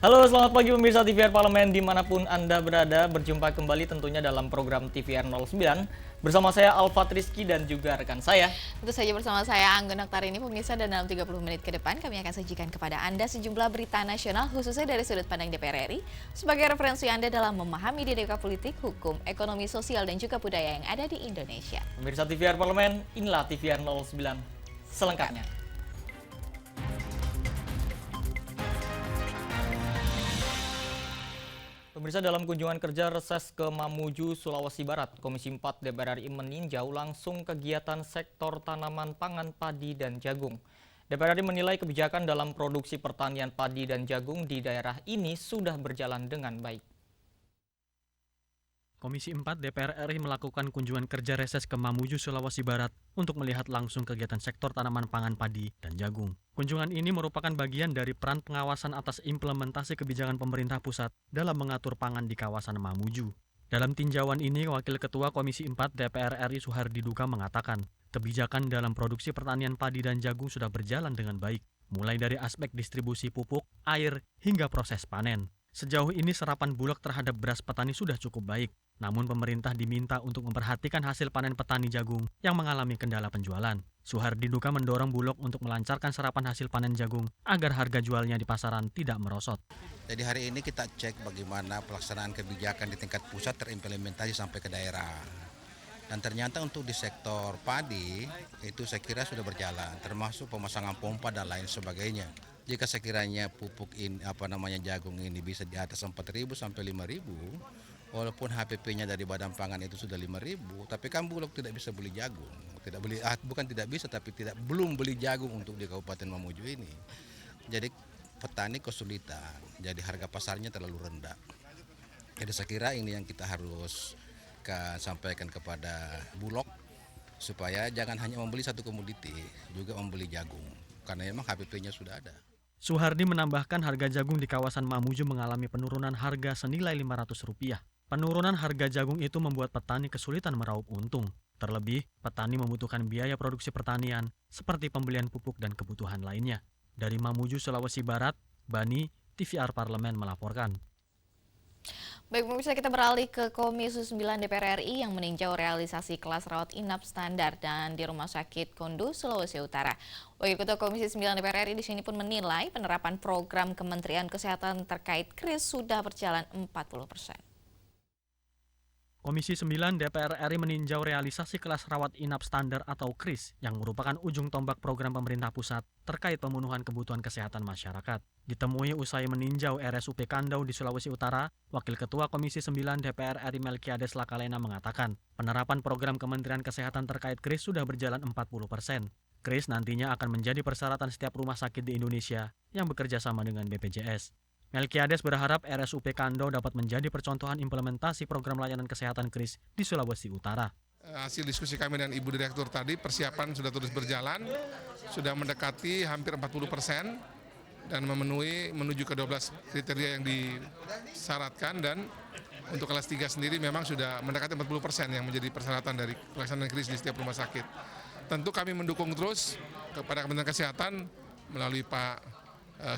Halo, selamat pagi pemirsa TVR Parlemen dimanapun Anda berada. Berjumpa kembali tentunya dalam program TVR 09 bersama saya Alfat Rizky dan juga rekan saya. Tentu saja bersama saya Anggun Oktarini pemirsa, dan dalam 30 menit ke depan kami akan sajikan kepada Anda sejumlah berita nasional khususnya dari sudut pandang DPR RI sebagai referensi Anda dalam memahami dinamika politik, hukum, ekonomi, sosial, dan juga budaya yang ada di Indonesia. Pemirsa TVR Parlemen, inilah TVR 09 selengkapnya. Pemirsa, dalam kunjungan kerja reses ke Mamuju, Sulawesi Barat, Komisi 4 DPR RI meninjau langsung kegiatan sektor tanaman pangan padi dan jagung. DPR RI menilai kebijakan dalam produksi pertanian padi dan jagung di daerah ini sudah berjalan dengan baik. Komisi 4 DPR RI melakukan kunjungan kerja reses ke Mamuju, Sulawesi Barat untuk melihat langsung kegiatan sektor tanaman pangan padi dan jagung. Kunjungan ini merupakan bagian dari peran pengawasan atas implementasi kebijakan pemerintah pusat dalam mengatur pangan di kawasan Mamuju. Dalam tinjauan ini, Wakil Ketua Komisi 4 DPR RI Suhardi Duka mengatakan, kebijakan dalam produksi pertanian padi dan jagung sudah berjalan dengan baik, mulai dari aspek distribusi pupuk, air, hingga proses panen. Sejauh ini serapan Bulog terhadap beras petani sudah cukup baik, namun pemerintah diminta untuk memperhatikan hasil panen petani jagung yang mengalami kendala penjualan. Suhardi Duka mendorong Bulog untuk melancarkan serapan hasil panen jagung agar harga jualnya di pasaran tidak merosot. Jadi hari ini kita cek bagaimana pelaksanaan kebijakan di tingkat pusat terimplementasi sampai ke daerah. Dan ternyata untuk di sektor padi itu saya kira sudah berjalan, termasuk pemasangan pompa dan lain sebagainya. Jika sekiranya pupuk ini jagung ini bisa di atas 4.000 sampai 5.000, walaupun HPP-nya dari Badan Pangan itu sudah 5.000, tapi kan Bulog tidak bisa beli jagung. Belum beli jagung untuk di Kabupaten Mamuju ini. Jadi petani kesulitan, jadi harga pasarnya terlalu rendah. Jadi saya kira ini yang kita harus sampaikan kepada Bulog, supaya jangan hanya membeli satu komoditi, juga membeli jagung, karena memang HPP-nya sudah ada. Suhardi menambahkan harga jagung di kawasan Mamuju mengalami penurunan harga senilai Rp500. Penurunan harga jagung itu membuat petani kesulitan meraup untung. Terlebih, petani membutuhkan biaya produksi pertanian seperti pembelian pupuk dan kebutuhan lainnya. Dari Mamuju, Sulawesi Barat, Bani, TVR Parlemen melaporkan. Baik pemirsa, kita beralih ke Komisi 9 DPR RI yang meninjau realisasi kelas rawat inap standar dan di Rumah Sakit Kondo, Sulawesi Utara. Wakil Ketua Komisi 9 DPR RI di sini pun menilai penerapan program Kementerian Kesehatan terkait KRIS sudah berjalan 40%. Komisi 9 DPR RI meninjau realisasi kelas rawat inap standar atau KRIS yang merupakan ujung tombak program pemerintah pusat terkait pemenuhan kebutuhan kesehatan masyarakat. Ditemui usai meninjau RSUP Kandau di Sulawesi Utara, Wakil Ketua Komisi 9 DPR RI Melkiades Lakalena mengatakan, penerapan program Kementerian Kesehatan terkait KRIS sudah berjalan 40%. KRIS nantinya akan menjadi persyaratan setiap rumah sakit di Indonesia yang bekerja sama dengan BPJS. Melkiades berharap RSUP Kandau dapat menjadi percontohan implementasi program layanan kesehatan KRIS di Sulawesi Utara. Hasil diskusi kami dengan Ibu Direktur tadi, persiapan sudah terus berjalan, sudah mendekati hampir 40% dan menuju ke 12 kriteria yang disyaratkan, dan untuk kelas 3 sendiri memang sudah mendekati 40% yang menjadi persyaratan dari pelaksanaan KRIS di setiap rumah sakit. Tentu kami mendukung terus kepada Kementerian Kesehatan melalui Pak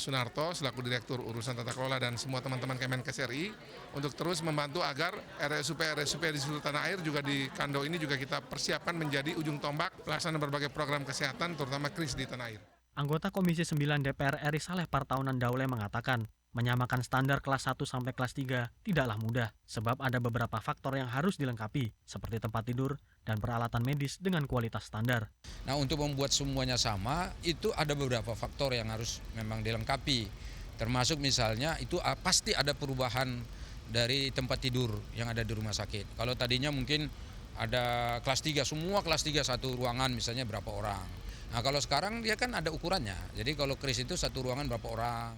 Sunarto selaku Direktur Urusan Tata Kelola dan semua teman-teman Kemenkes RI untuk terus membantu agar RSUP di seluruh tanah air juga di Kandau ini juga kita persiapkan menjadi ujung tombak pelaksanaan berbagai program kesehatan terutama KRIS di tanah air. Anggota Komisi 9 DPR RI Saleh Partaunan Daule mengatakan, menyamakan standar kelas 1 sampai kelas 3 tidaklah mudah, sebab ada beberapa faktor yang harus dilengkapi, seperti tempat tidur dan peralatan medis dengan kualitas standar. Nah, untuk membuat semuanya sama, itu ada beberapa faktor yang harus memang dilengkapi. Termasuk misalnya, itu pasti ada perubahan dari tempat tidur yang ada di rumah sakit. Kalau tadinya mungkin ada kelas 3, semua kelas 3 satu ruangan misalnya berapa orang. Nah, kalau sekarang dia kan ada ukurannya, jadi kalau KRIS itu satu ruangan berapa orang.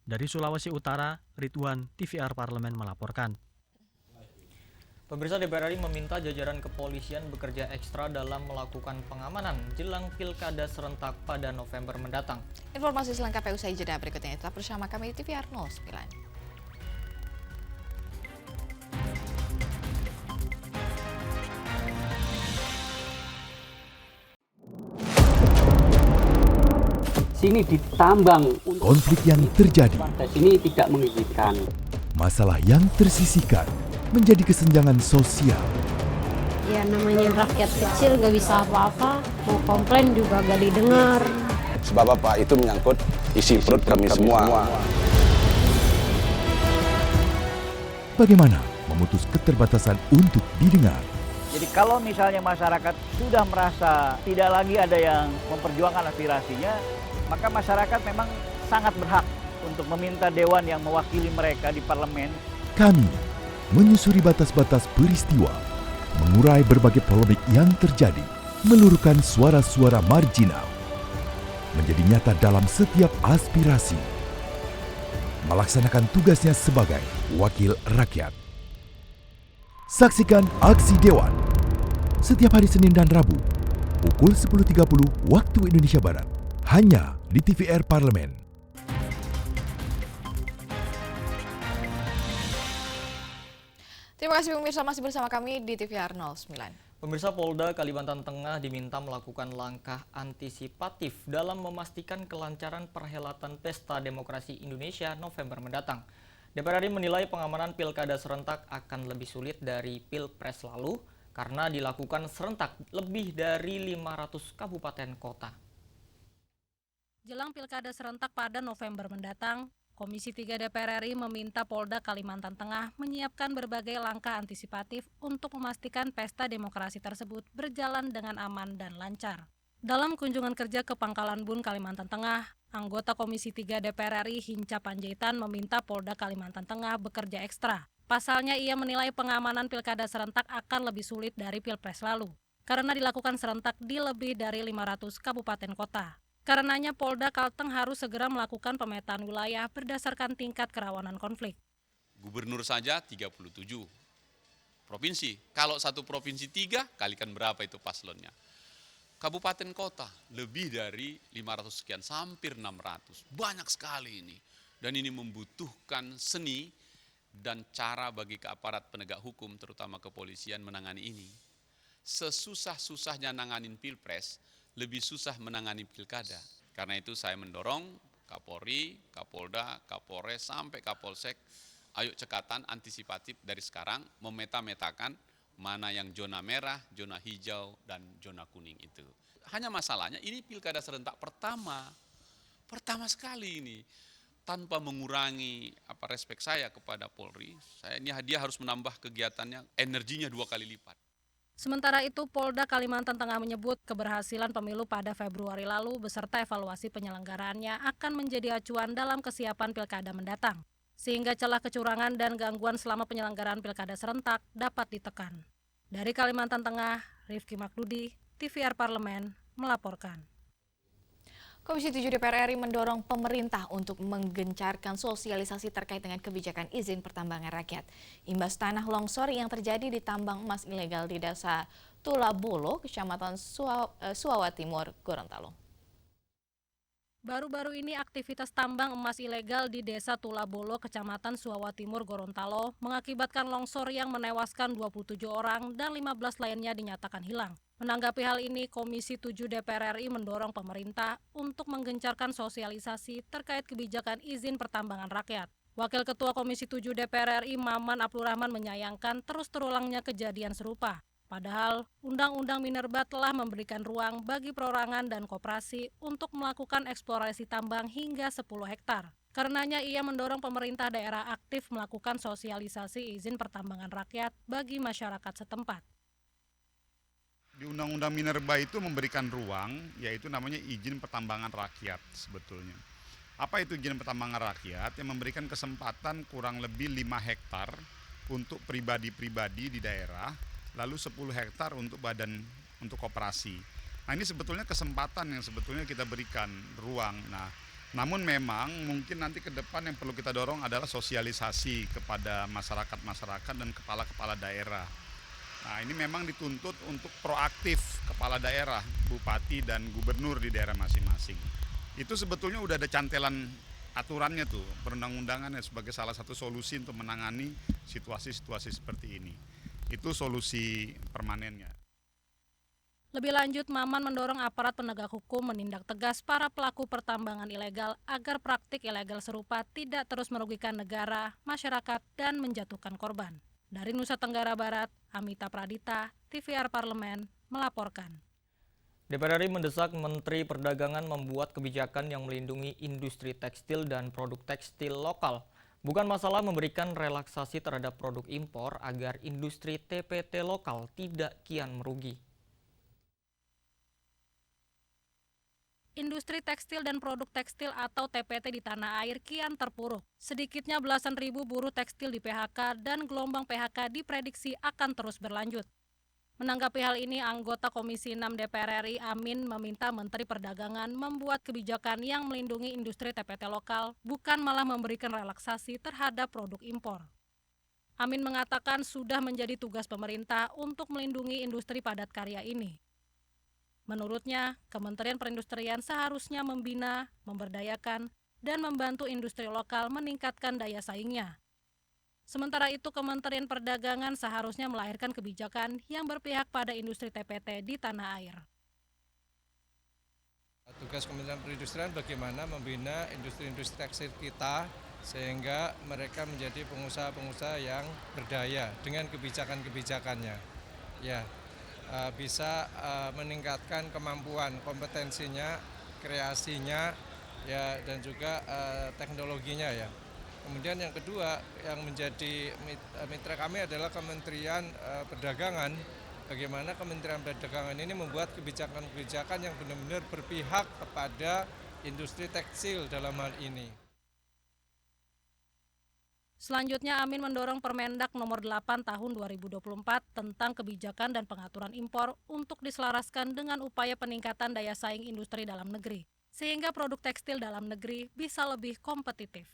Dari Sulawesi Utara, Ridwan, TVR Parlemen melaporkan. Pemirsa, DPR RI meminta jajaran kepolisian bekerja ekstra dalam melakukan pengamanan jelang pilkada serentak pada November mendatang. Informasi selengkapnya usai jeda berikutnya, tetap bersama kami di TVR 09. sini ditambang. Konflik yang terjadi, Di sini tidak mengizinkan. masalah yang tersisihkan menjadi kesenjangan sosial. Ya namanya rakyat kecil gak bisa apa-apa, mau komplain juga gak didengar. Sebab apa? Itu menyangkut isi perut kami semua. Bagaimana memutus keterbatasan untuk didengar? Jadi kalau misalnya masyarakat sudah merasa tidak lagi ada yang memperjuangkan aspirasinya, maka masyarakat memang sangat berhak untuk meminta dewan yang mewakili mereka di parlemen. Kami menyusuri batas-batas peristiwa, mengurai berbagai polemik yang terjadi, meluruhkan suara-suara marginal, menjadi nyata dalam setiap aspirasi, melaksanakan tugasnya sebagai wakil rakyat. Saksikan Aksi Dewan setiap hari Senin dan Rabu pukul 10.30 waktu Indonesia Barat hanya di TVR Parlemen. Terima kasih pemirsa masih bersama kami di TVR 09. Pemirsa, Polda Kalimantan Tengah diminta melakukan langkah antisipatif dalam memastikan kelancaran perhelatan Pesta Demokrasi Indonesia November mendatang. DPR RI menilai pengamanan pilkada serentak akan lebih sulit dari pilpres lalu karena dilakukan serentak lebih dari 500 kabupaten kota. Jelang pilkada serentak pada November mendatang, Komisi 3 DPR RI meminta Polda Kalimantan Tengah menyiapkan berbagai langkah antisipatif untuk memastikan pesta demokrasi tersebut berjalan dengan aman dan lancar. Dalam kunjungan kerja ke Pangkalan Bun, Kalimantan Tengah, anggota Komisi 3 DPR RI Hinca Panjaitan meminta Polda Kalimantan Tengah bekerja ekstra. Pasalnya ia menilai pengamanan pilkada serentak akan lebih sulit dari pilpres lalu, karena dilakukan serentak di lebih dari 500 kabupaten kota. Karenanya Polda Kalteng harus segera melakukan pemetaan wilayah berdasarkan tingkat kerawanan konflik. Gubernur saja 37 provinsi. Kalau satu provinsi 3, kalikan berapa itu paslonnya. Kabupaten kota lebih dari 500 sekian, hampir 600. Banyak sekali ini. Dan ini membutuhkan seni dan cara bagi aparat penegak hukum, terutama kepolisian, menangani ini. Sesusah-susahnya nanganin pilpres, lebih susah menangani pilkada. Karena itu saya mendorong Kapolri, Kapolda, Kapolres, sampai Kapolsek, ayo cekatan antisipatif dari sekarang, memeta-metakan mana yang zona merah, zona hijau, dan zona kuning itu. Hanya masalahnya ini pilkada serentak pertama sekali ini. Tanpa mengurangi respek saya kepada Polri, dia harus menambah kegiatannya, energinya 2 kali lipat. Sementara itu, Polda Kalimantan Tengah menyebut keberhasilan pemilu pada Februari lalu beserta evaluasi penyelenggaraannya akan menjadi acuan dalam kesiapan pilkada mendatang, sehingga celah kecurangan dan gangguan selama penyelenggaraan pilkada serentak dapat ditekan. Dari Kalimantan Tengah, Rifki Makdudi, TVR Parlemen, melaporkan. Komisi 7 DPR RI mendorong pemerintah untuk menggencarkan sosialisasi terkait dengan kebijakan izin pertambangan rakyat. Imbas tanah longsor yang terjadi di tambang emas ilegal di Desa Tulabolo, Kecamatan Suawa Timur, Gorontalo. Baru-baru ini aktivitas tambang emas ilegal di Desa Tulabolo, Kecamatan Suawa Timur, Gorontalo mengakibatkan longsor yang menewaskan 27 orang dan 15 lainnya dinyatakan hilang. Menanggapi hal ini, Komisi 7 DPR RI mendorong pemerintah untuk menggencarkan sosialisasi terkait kebijakan izin pertambangan rakyat. Wakil Ketua Komisi 7 DPR RI Maman Abdurrahman menyayangkan terus terulangnya kejadian serupa. Padahal, Undang-Undang Minerba telah memberikan ruang bagi perorangan dan koperasi untuk melakukan eksplorasi tambang hingga 10 hektar. Karenanya ia mendorong pemerintah daerah aktif melakukan sosialisasi izin pertambangan rakyat bagi masyarakat setempat. Di Undang-Undang Minerba itu memberikan ruang, yaitu namanya izin pertambangan rakyat sebetulnya. Apa itu izin pertambangan rakyat? Yang memberikan kesempatan kurang lebih 5 hektar untuk pribadi-pribadi di daerah, lalu 10 hektar untuk untuk koperasi. Nah ini sebetulnya kesempatan yang sebetulnya kita berikan ruang. Nah, namun memang mungkin nanti ke depan yang perlu kita dorong adalah sosialisasi kepada masyarakat-masyarakat dan kepala-kepala daerah. Nah ini memang dituntut untuk proaktif kepala daerah, bupati dan gubernur di daerah masing-masing. Itu sebetulnya udah ada cantelan aturannya tuh, perundang-undangannya sebagai salah satu solusi untuk menangani situasi-situasi seperti ini. Itu solusi permanennya. Lebih lanjut, Maman mendorong aparat penegak hukum menindak tegas para pelaku pertambangan ilegal agar praktik ilegal serupa tidak terus merugikan negara, masyarakat, dan menjatuhkan korban. Dari Nusa Tenggara Barat, Amita Pradita, TVR Parlemen, melaporkan. DPR RI mendesak Menteri Perdagangan membuat kebijakan yang melindungi industri tekstil dan produk tekstil lokal. Bukan masalah memberikan relaksasi terhadap produk impor agar industri TPT lokal tidak kian merugi. Industri tekstil dan produk tekstil atau TPT di tanah air kian terpuruk. Sedikitnya belasan ribu buruh tekstil di PHK dan gelombang PHK diprediksi akan terus berlanjut. Menanggapi hal ini, anggota Komisi 6 DPR RI Amin meminta Menteri Perdagangan membuat kebijakan yang melindungi industri TPT lokal, bukan malah memberikan relaksasi terhadap produk impor. Amin mengatakan sudah menjadi tugas pemerintah untuk melindungi industri padat karya ini. Menurutnya, Kementerian Perindustrian seharusnya membina, memberdayakan, dan membantu industri lokal meningkatkan daya saingnya. Sementara itu, Kementerian Perdagangan seharusnya melahirkan kebijakan yang berpihak pada industri TPT di tanah air. Tugas Kementerian Perindustrian bagaimana membina industri-industri tekstil kita sehingga mereka menjadi pengusaha-pengusaha yang berdaya dengan kebijakan-kebijakannya. Ya, bisa meningkatkan kemampuan, kompetensinya, kreasinya, ya, dan juga teknologinya, ya. Kemudian yang kedua yang menjadi mitra kami adalah Kementerian Perdagangan. Bagaimana Kementerian Perdagangan ini membuat kebijakan-kebijakan yang benar-benar berpihak kepada industri tekstil dalam hal ini. Selanjutnya, Amin mendorong Permendak nomor 8 tahun 2024 tentang kebijakan dan pengaturan impor untuk diselaraskan dengan upaya peningkatan daya saing industri dalam negeri, sehingga produk tekstil dalam negeri bisa lebih kompetitif.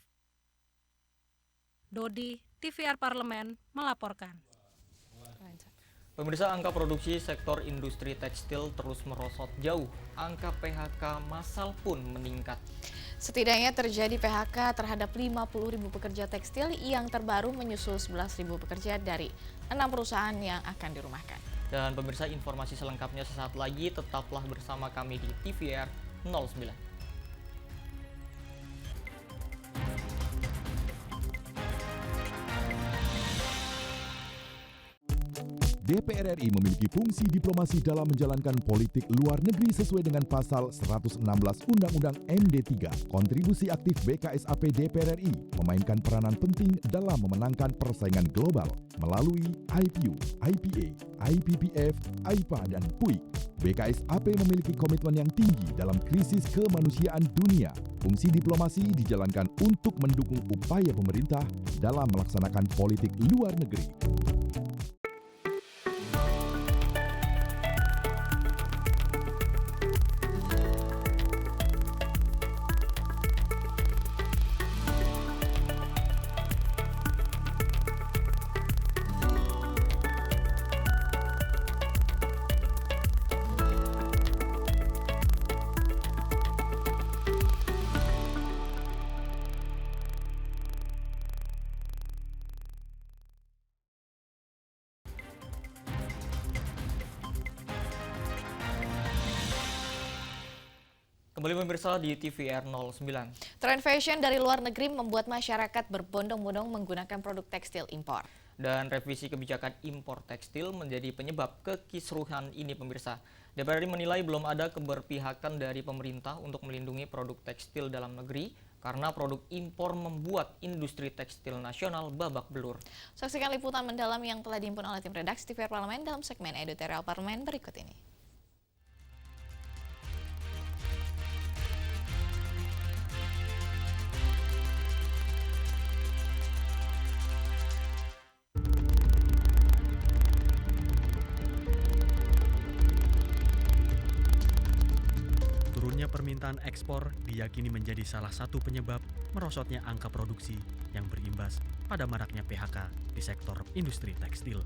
Dodi, TVR Parlemen, melaporkan. Pemirsa, angka produksi sektor industri tekstil terus merosot jauh. Angka PHK massal pun meningkat. Setidaknya terjadi PHK terhadap 50.000 pekerja tekstil yang terbaru menyusul 11.000 pekerja dari 6 perusahaan yang akan dirumahkan. Dan pemirsa, informasi selengkapnya sesaat lagi, tetaplah bersama kami di TVR 09. DPR RI memiliki fungsi diplomasi dalam menjalankan politik luar negeri sesuai dengan pasal 116 Undang-Undang MD3. Kontribusi aktif BKSAP DPR RI memainkan peranan penting dalam memenangkan persaingan global melalui IPU, IPA, IPPF, IPA, dan PUIK. BKSAP memiliki komitmen yang tinggi dalam krisis kemanusiaan dunia. Fungsi diplomasi dijalankan untuk mendukung upaya pemerintah dalam melaksanakan politik luar negeri. Kembali pemirsa di TVR 09. Tren fashion dari luar negeri membuat masyarakat berbondong-bondong menggunakan produk tekstil impor. Dan revisi kebijakan impor tekstil menjadi penyebab kekisruhan ini pemirsa. DPR RI menilai belum ada keberpihakan dari pemerintah untuk melindungi produk tekstil dalam negeri karena produk impor membuat industri tekstil nasional babak belur. Saksikan liputan mendalam yang telah dihimpun oleh tim redaksi TVR Parlemen dalam segmen Editorial Parlemen berikut ini. Permintaan ekspor diyakini menjadi salah satu penyebab merosotnya angka produksi yang berimbas pada maraknya PHK di sektor industri tekstil.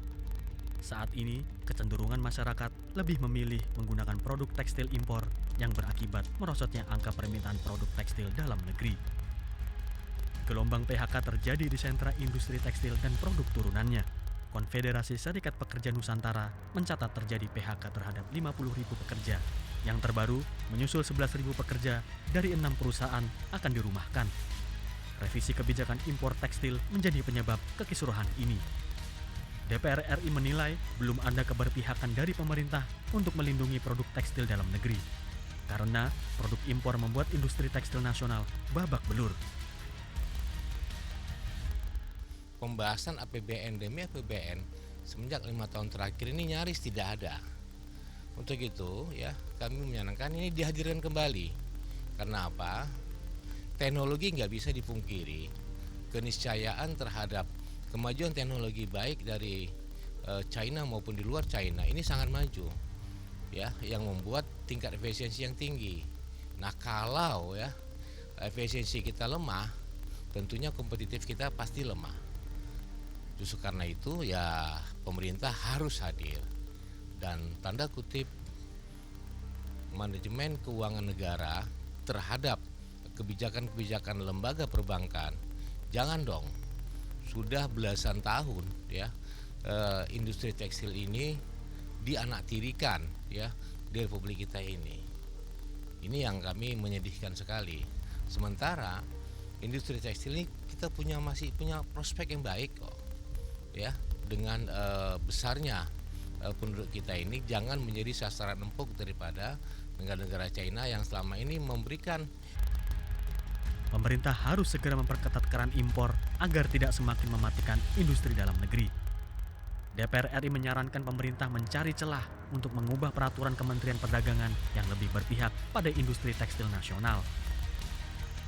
Saat ini, kecenderungan masyarakat lebih memilih menggunakan produk tekstil impor yang berakibat merosotnya angka permintaan produk tekstil dalam negeri. Gelombang PHK terjadi di sentra industri tekstil dan produk turunannya. Konfederasi Serikat Pekerja Nusantara mencatat terjadi PHK terhadap 50.000 pekerja. Yang terbaru, menyusul 11.000 pekerja dari 6 perusahaan akan dirumahkan. Revisi kebijakan impor tekstil menjadi penyebab kekisruhan ini. DPR RI menilai belum ada keberpihakan dari pemerintah untuk melindungi produk tekstil dalam negeri. Karena produk impor membuat industri tekstil nasional babak belur. Pembahasan APBN demi APBN semenjak 5 tahun terakhir ini nyaris tidak ada. Untuk itu ya kami menyarankan ini dihadirkan kembali. Karena apa? Teknologi nggak bisa dipungkiri. Keniscayaan terhadap kemajuan teknologi baik dari China maupun di luar China ini sangat maju, ya, yang membuat tingkat efisiensi yang tinggi. Nah kalau ya efisiensi kita lemah, tentunya kompetitif kita pasti lemah. Justru karena itu ya pemerintah harus hadir dan tanda kutip manajemen keuangan negara terhadap kebijakan-kebijakan lembaga perbankan. Jangan dong, sudah belasan tahun ya industri tekstil ini dianaktirikan ya di Republik kita ini. Ini yang kami menyedihkan sekali. Sementara industri tekstil ini kita masih punya prospek yang baik kok. Ya, dengan besarnya penduduk kita ini jangan menjadi sasaran empuk daripada negara-negara China yang selama ini memberikan. Pemerintah harus segera memperketat keran impor agar tidak semakin mematikan industri dalam negeri. DPR RI menyarankan pemerintah mencari celah untuk mengubah peraturan Kementerian Perdagangan yang lebih berpihak pada industri tekstil nasional.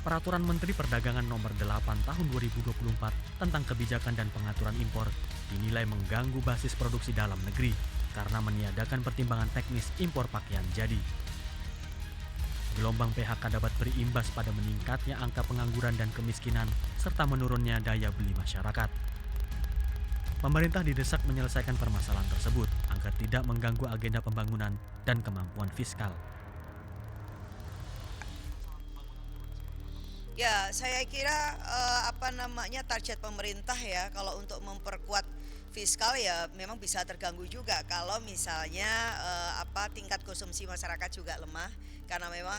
Peraturan Menteri Perdagangan Nomor 8 Tahun 2024 tentang kebijakan dan pengaturan impor dinilai mengganggu basis produksi dalam negeri karena meniadakan pertimbangan teknis impor pakaian jadi. Gelombang PHK dapat berimbas pada meningkatnya angka pengangguran dan kemiskinan serta menurunnya daya beli masyarakat. Pemerintah didesak menyelesaikan permasalahan tersebut agar tidak mengganggu agenda pembangunan dan kemampuan fiskal. Ya, saya kira target pemerintah ya kalau untuk memperkuat fiskal ya memang bisa terganggu juga kalau misalnya tingkat konsumsi masyarakat juga lemah karena memang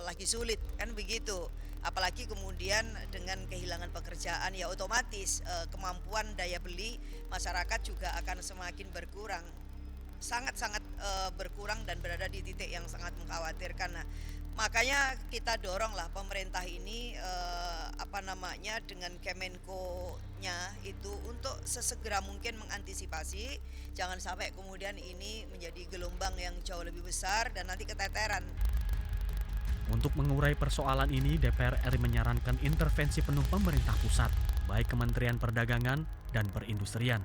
lagi sulit kan begitu. Apalagi kemudian dengan kehilangan pekerjaan ya otomatis kemampuan daya beli masyarakat juga akan semakin berkurang. Sangat-sangat berkurang dan berada di titik yang sangat mengkhawatirkan. Nah, makanya kita doronglah pemerintah ini dengan Kemenko-nya itu untuk sesegera mungkin mengantisipasi jangan sampai kemudian ini menjadi gelombang yang jauh lebih besar dan nanti keteteran. Untuk mengurai persoalan ini, DPR RI menyarankan intervensi penuh pemerintah pusat, baik Kementerian Perdagangan dan Perindustrian.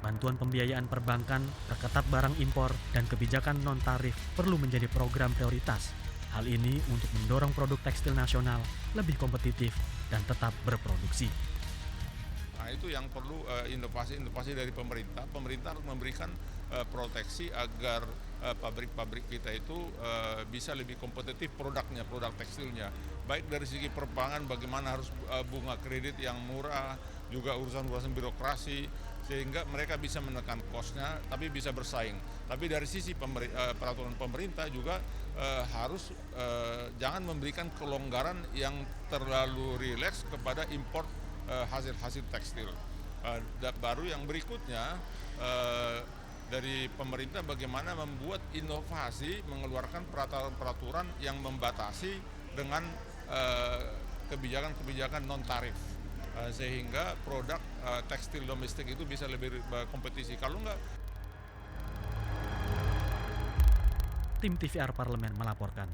Bantuan pembiayaan perbankan, perketat barang impor, dan kebijakan non-tarif perlu menjadi program prioritas. Hal ini untuk mendorong produk tekstil nasional lebih kompetitif dan tetap berproduksi. Nah, itu yang perlu inovasi-inovasi dari pemerintah. Pemerintah harus memberikan proteksi agar pabrik-pabrik kita itu bisa lebih kompetitif produknya, produk tekstilnya. Baik dari segi perbankan bagaimana harus bunga kredit yang murah, juga urusan-urusan birokrasi, sehingga mereka bisa menekan kosnya tapi bisa bersaing. Tapi dari sisi peraturan pemerintah juga harus jangan memberikan kelonggaran yang terlalu rileks kepada impor hasil-hasil tekstil. Baru yang berikutnya dari pemerintah bagaimana membuat inovasi mengeluarkan peraturan-peraturan yang membatasi dengan kebijakan-kebijakan non-tarif sehingga produk tekstil domestik itu bisa lebih kompetisi. Kalau enggak, Tim TVR Parlemen melaporkan.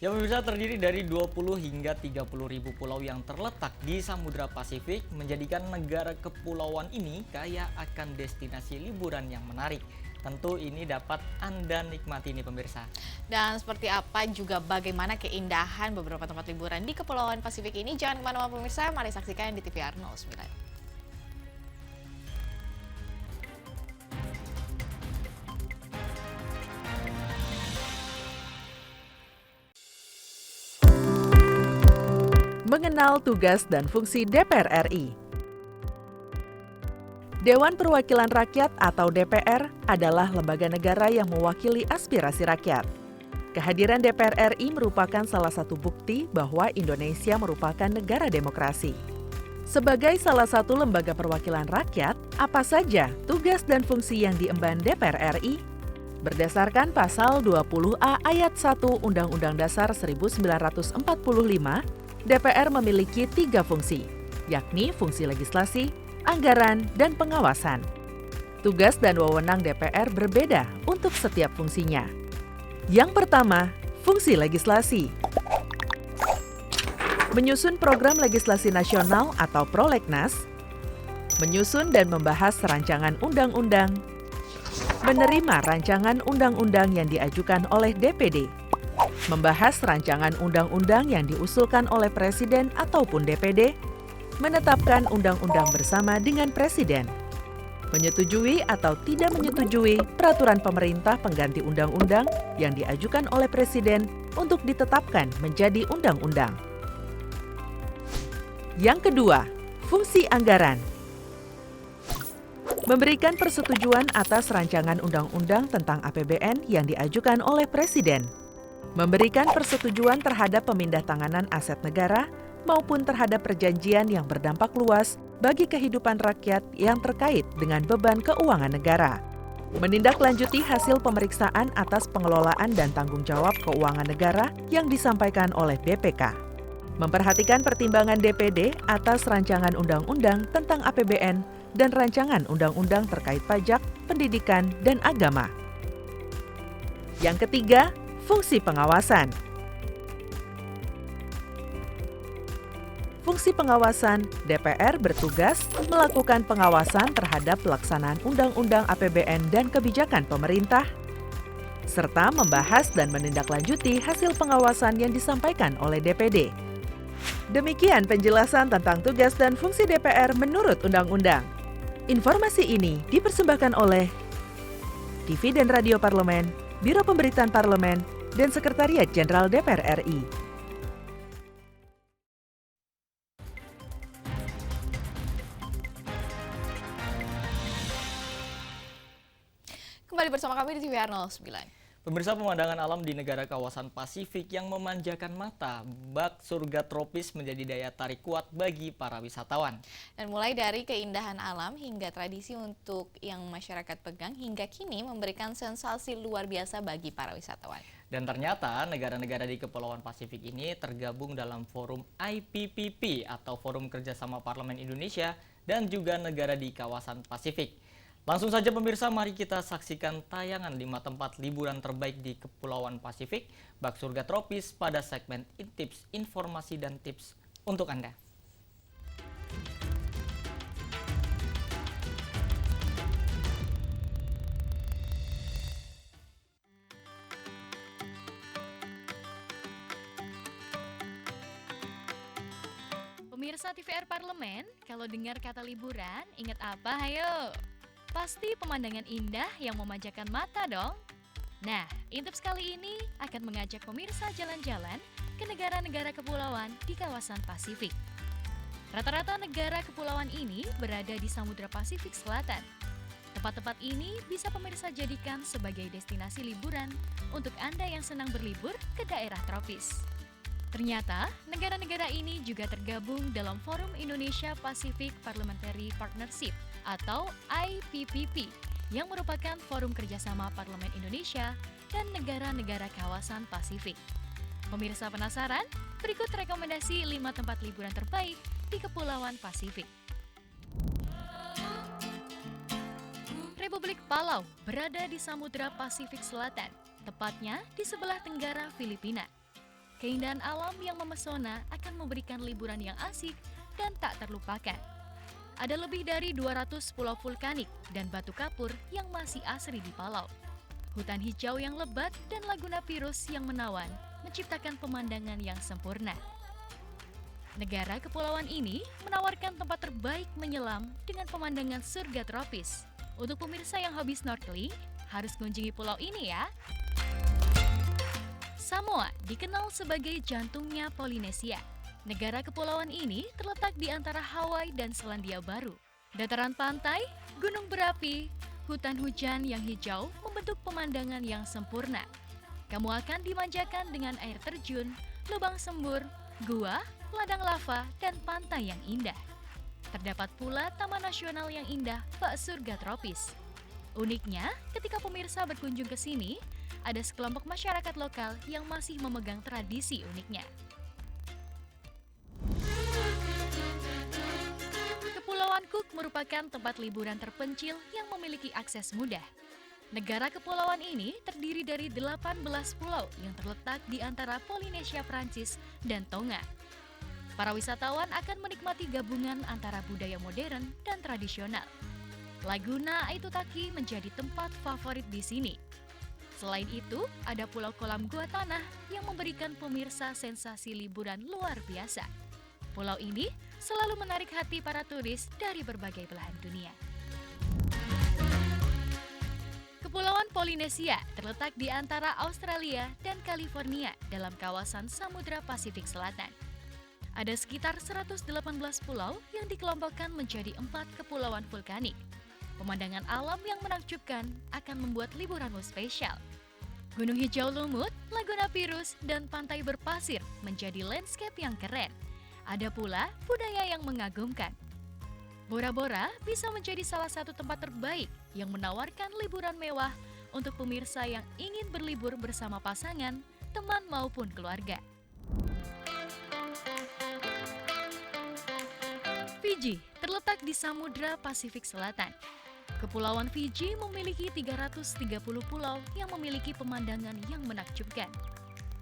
Ya pemirsa, terdiri dari 20 hingga 30 ribu pulau yang terletak di Samudra Pasifik menjadikan negara kepulauan ini kaya akan destinasi liburan yang menarik. Tentu ini dapat Anda nikmati nih pemirsa. Dan seperti apa juga bagaimana keindahan beberapa tempat liburan di Kepulauan Pasifik ini, jangan kemana-mana pemirsa, mari saksikan di TVR 09. Mengenal tugas dan fungsi DPR RI. Dewan Perwakilan Rakyat atau DPR adalah lembaga negara yang mewakili aspirasi rakyat. Kehadiran DPR RI merupakan salah satu bukti bahwa Indonesia merupakan negara demokrasi. Sebagai salah satu lembaga perwakilan rakyat, apa saja tugas dan fungsi yang diemban DPR RI? Berdasarkan pasal 20A ayat 1 Undang-Undang Dasar 1945, DPR memiliki 3 fungsi, yakni fungsi legislasi, anggaran, dan pengawasan. Tugas dan wewenang DPR berbeda untuk setiap fungsinya. Yang pertama, fungsi legislasi. Menyusun program legislasi nasional atau prolegnas, menyusun dan membahas rancangan undang-undang, menerima rancangan undang-undang yang diajukan oleh DPD, membahas rancangan undang-undang yang diusulkan oleh Presiden ataupun DPD, menetapkan undang-undang bersama dengan Presiden, menyetujui atau tidak menyetujui peraturan pemerintah pengganti undang-undang yang diajukan oleh Presiden untuk ditetapkan menjadi undang-undang. Yang kedua, fungsi anggaran. Memberikan persetujuan atas rancangan undang-undang tentang APBN yang diajukan oleh Presiden. Memberikan persetujuan terhadap pemindahtanganan aset negara maupun terhadap perjanjian yang berdampak luas bagi kehidupan rakyat yang terkait dengan beban keuangan negara. Menindaklanjuti hasil pemeriksaan atas pengelolaan dan tanggung jawab keuangan negara yang disampaikan oleh BPK. Memperhatikan pertimbangan DPD atas rancangan undang-undang tentang APBN dan rancangan undang-undang terkait pajak, pendidikan, dan agama. Yang ketiga, fungsi pengawasan. Fungsi pengawasan, DPR bertugas melakukan pengawasan terhadap pelaksanaan Undang-Undang APBN dan kebijakan pemerintah, serta membahas dan menindaklanjuti hasil pengawasan yang disampaikan oleh DPD. Demikian penjelasan tentang tugas dan fungsi DPR menurut Undang-Undang. Informasi ini dipersembahkan oleh TV dan Radio Parlemen, Biro Pemberitaan Parlemen, dan Sekretariat Jenderal DPR RI. Kembali bersama kami di TVR 09. Pemirsa, pemandangan alam di negara kawasan Pasifik yang memanjakan mata, bak surga tropis menjadi daya tarik kuat bagi para wisatawan. Dan mulai dari keindahan alam hingga tradisi untuk yang masyarakat pegang hingga kini memberikan sensasi luar biasa bagi para wisatawan. Dan ternyata negara-negara di Kepulauan Pasifik ini tergabung dalam forum IPPP atau Forum Kerjasama Parlemen Indonesia dan juga negara di kawasan Pasifik. Langsung saja pemirsa, mari kita saksikan tayangan 5 tempat liburan terbaik di Kepulauan Pasifik, bak surga tropis pada segmen Tips, Informasi dan Tips untuk Anda. Pemirsa TVR Parlemen, kalau dengar kata liburan, ingat apa? Hayo! Pasti pemandangan indah yang memanjakan mata dong. Nah, Intips kali ini akan mengajak pemirsa jalan-jalan ke negara-negara kepulauan di kawasan Pasifik. Rata-rata negara kepulauan ini berada di Samudra Pasifik Selatan. Tempat-tempat ini bisa pemirsa jadikan sebagai destinasi liburan untuk Anda yang senang berlibur ke daerah tropis. Ternyata, negara-negara ini juga tergabung dalam Forum Indonesia Pacific Parliamentary Partnership atau IPPP yang merupakan forum kerjasama Parlemen Indonesia dan negara-negara kawasan Pasifik. Pemirsa penasaran? Berikut rekomendasi 5 tempat liburan terbaik di Kepulauan Pasifik. Republik Palau berada di Samudra Pasifik Selatan, tepatnya di sebelah tenggara Filipina. Keindahan alam yang memesona akan memberikan liburan yang asik dan tak terlupakan. Ada lebih dari 200 pulau vulkanik dan batu kapur yang masih asri di Palau. Hutan hijau yang lebat dan laguna virus yang menawan menciptakan pemandangan yang sempurna. Negara kepulauan ini menawarkan tempat terbaik menyelam dengan pemandangan surga tropis. Untuk pemirsa yang hobi snorkeling, harus kunjungi pulau ini ya. Samoa dikenal sebagai jantungnya Polinesia. Negara kepulauan ini terletak di antara Hawaii dan Selandia Baru. Dataran pantai, gunung berapi, hutan hujan yang hijau membentuk pemandangan yang sempurna. Kamu akan dimanjakan dengan air terjun, lubang sembur, gua, ladang lava, dan pantai yang indah. Terdapat pula Taman Nasional yang indah, bak surga tropis. Uniknya, ketika pemirsa berkunjung ke sini, ada sekelompok masyarakat lokal yang masih memegang tradisi uniknya. Kepulauan Cook merupakan tempat liburan terpencil yang memiliki akses mudah. Negara kepulauan ini terdiri dari 18 pulau yang terletak di antara Polinesia Prancis dan Tonga. Para wisatawan akan menikmati gabungan antara budaya modern dan tradisional. Laguna Aitutaki menjadi tempat favorit di sini. Selain itu, ada pulau kolam gua tanah yang memberikan pemirsa sensasi liburan luar biasa. Pulau ini selalu menarik hati para turis dari berbagai belahan dunia. Kepulauan Polinesia terletak di antara Australia dan California dalam kawasan Samudra Pasifik Selatan. Ada sekitar 118 pulau yang dikelompokkan menjadi 4 kepulauan vulkanik. Pemandangan alam yang menakjubkan akan membuat liburanmu spesial. Gunung hijau lumut, Laguna Pirus, dan pantai berpasir menjadi landscape yang keren. Ada pula budaya yang mengagumkan. Bora Bora bisa menjadi salah satu tempat terbaik yang menawarkan liburan mewah untuk pemirsa yang ingin berlibur bersama pasangan, teman maupun keluarga. Fiji terletak di Samudra Pasifik Selatan. Kepulauan Fiji memiliki 330 pulau yang memiliki pemandangan yang menakjubkan.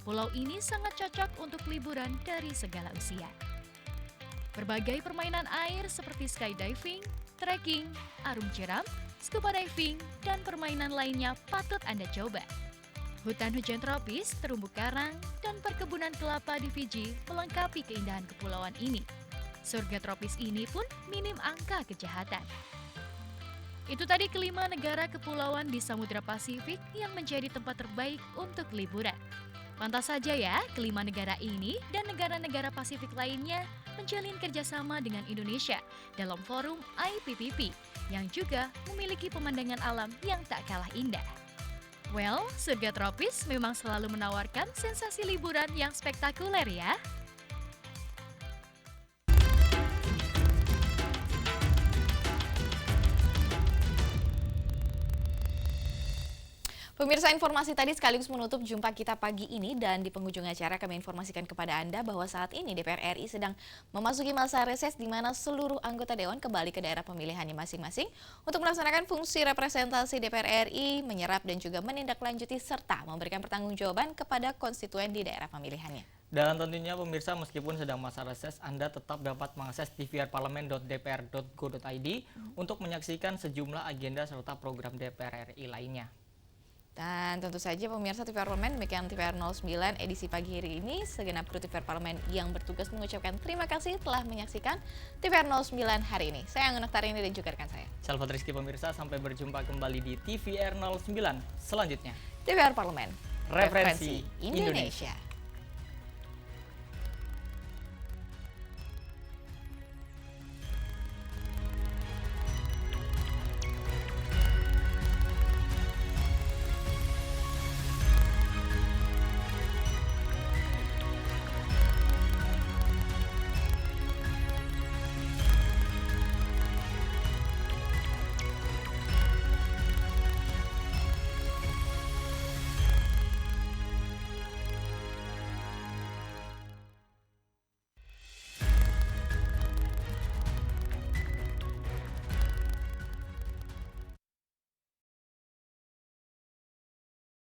Pulau ini sangat cocok untuk liburan dari segala usia. Berbagai permainan air seperti skydiving, trekking, arum jeram, scuba diving, dan permainan lainnya patut Anda coba. Hutan hujan tropis, terumbu karang, dan perkebunan kelapa di Fiji melengkapi keindahan kepulauan ini. Surga tropis ini pun minim angka kejahatan. Itu tadi kelima negara kepulauan di Samudra Pasifik yang menjadi tempat terbaik untuk liburan. Pantas saja ya, kelima negara ini dan negara-negara Pasifik lainnya menjalin kerjasama dengan Indonesia dalam forum IPPP yang juga memiliki pemandangan alam yang tak kalah indah. Well, surga tropis memang selalu menawarkan sensasi liburan yang spektakuler ya. Pemirsa, informasi tadi sekaligus menutup jumpa kita pagi ini, dan di penghujung acara kami informasikan kepada Anda bahwa saat ini DPR RI sedang memasuki masa reses di mana seluruh anggota Dewan kembali ke daerah pemilihannya masing-masing untuk melaksanakan fungsi representasi DPR RI, menyerap dan juga menindaklanjuti serta memberikan pertanggungjawaban kepada konstituen di daerah pemilihannya. Dan tentunya pemirsa, meskipun sedang masa reses, Anda tetap dapat mengakses tvr-parlemen.dpr.go.id untuk menyaksikan sejumlah agenda serta program DPR RI lainnya. Dan tentu saja pemirsa TVR Parlemen, demikian TVR 09 edisi pagi hari ini. Segenap kru TVR Parlemen yang bertugas mengucapkan terima kasih telah menyaksikan TVR 09 hari ini. Saya Anggun Oktarini dan juga rekan saya Salvat Rizky. Pemirsa, sampai berjumpa kembali di TVR 09 selanjutnya. TVR Parlemen, Referensi Indonesia.